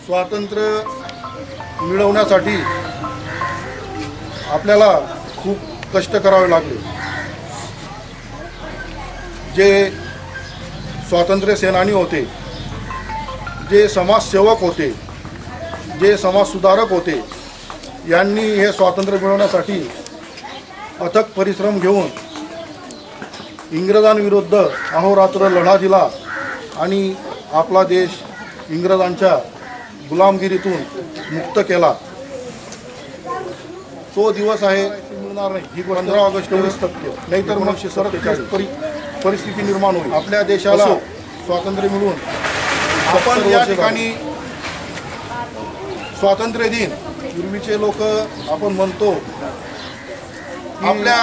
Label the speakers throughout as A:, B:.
A: स्वातंत्र्य मिळवण्यासाठी आपल्याला खूप कष्ट करावे लागले। जे स्वातंत्र्य सेनानी होते, जे समाजसेवक होते, जे समाजसुधारक होते, यांनी हे स्वातंत्र्य मिळवण्यासाठी अथक परिश्रम घेऊन इंग्रजांविरुद्ध अहोरात्र लढा दिला आणि आपला देश इंग्रजांच्या गुलामगिरीतून मुक्त केला। तो दिवस आहे मिळणार नाही ही 15 ऑगस्ट 1970, नाहीतर मग 1947 परिस्थिती निर्माण होईल। आपल्या देशाला स्वातंत्र्य मिळून आपण या ठिकाणी स्वातंत्र्य दिन पूर्वीचे लोक आपण म्हणतो आपल्या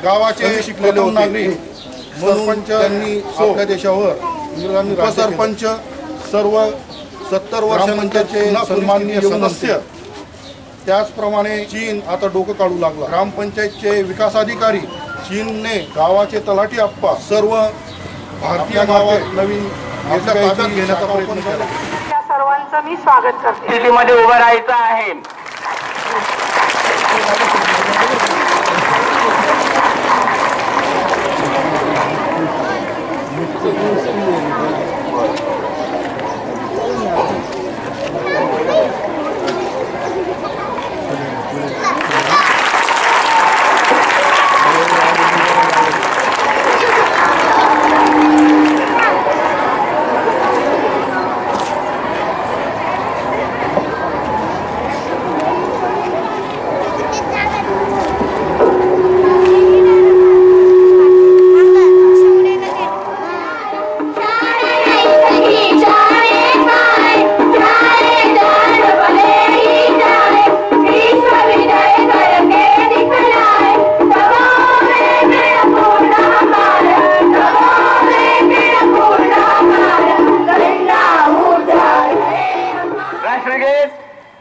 A: गावाचे शिकलेले नागरिक म्हणून त्यांनी आपल्या देशावर इंग्रजांनी सरपंच सर्व 70 वर्षानंतरचे सन्माननीय सदस्य, त्याचप्रमाणे चीन आता डोकं काढू लागला। ग्रामपंचायतचे विकासाधिकारी चीनने गावाचे तलाठी आप्पा सर्व भारतीय गावात नवीन ताब्यात घेण्याचा प्रयत्न केला।
B: त्या सर्वांचं मी स्वागत करते।
C: स्थितीमध्ये उभं राहायचं आहे।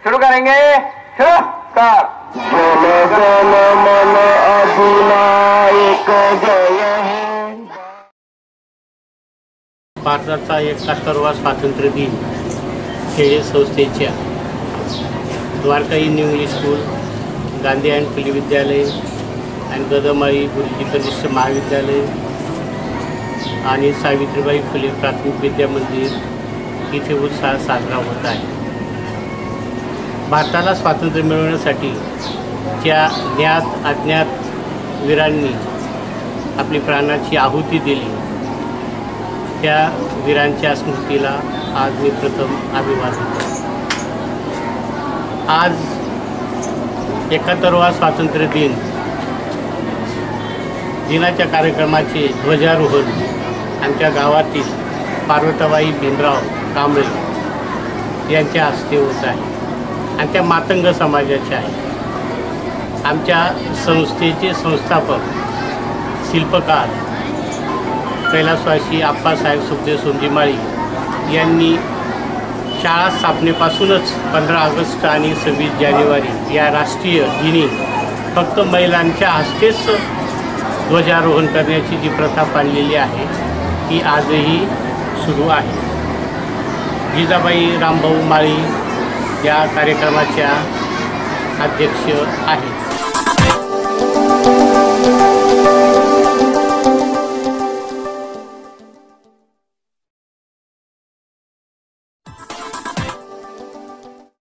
C: शुरू करेंगे।
D: भारताचा 71वा स्वातंत्र्य दिन खेडे संस्थेच्या Dwarka English school, Gandhi and खुली विद्यालय आणि गदमाळी गुरुजी कनिष्ठ महाविद्यालय आणि सावित्रीबाई फुले प्राथमिक विद्या मंदिर इथे उत्साह साजरा होत आहे। भारताला स्वातंत्र्य मिळवण्यासाठी ज्या ज्ञात अज्ञात वीरांनी आपली प्राणाची आहुती दिली, त्या वीरांच्या स्मृतीला आज मी प्रथम अभिवादन करतो। आज 71वा स्वातंत्र्य दिनाच्या कार्यक्रमाचे ध्वजारोहण आमच्या गावातील पार्वताबाई भीमराव कांबळे यांच्या हस्ते होत आहे आणि त्या मातंग समाजाच्या आहे। आमच्या संस्थेचे संस्थापक शिल्पकार कैलासवासी आप्पासाहेब सुखदेव सोंजीमाळी यांनी शाळा स्थापनेपासूनच 15 ऑगस्ट आणि 26 जानेवारी या राष्ट्रीय दिनी फक्त महिलांच्या हस्तेच ध्वजारोहण करण्याची जी प्रथा पाळलेली आहे ती आजही सुरू आहे। जिजाबाई रामभाऊ माळी या कार्यक्रमाच्या अध्यक्ष आहेत।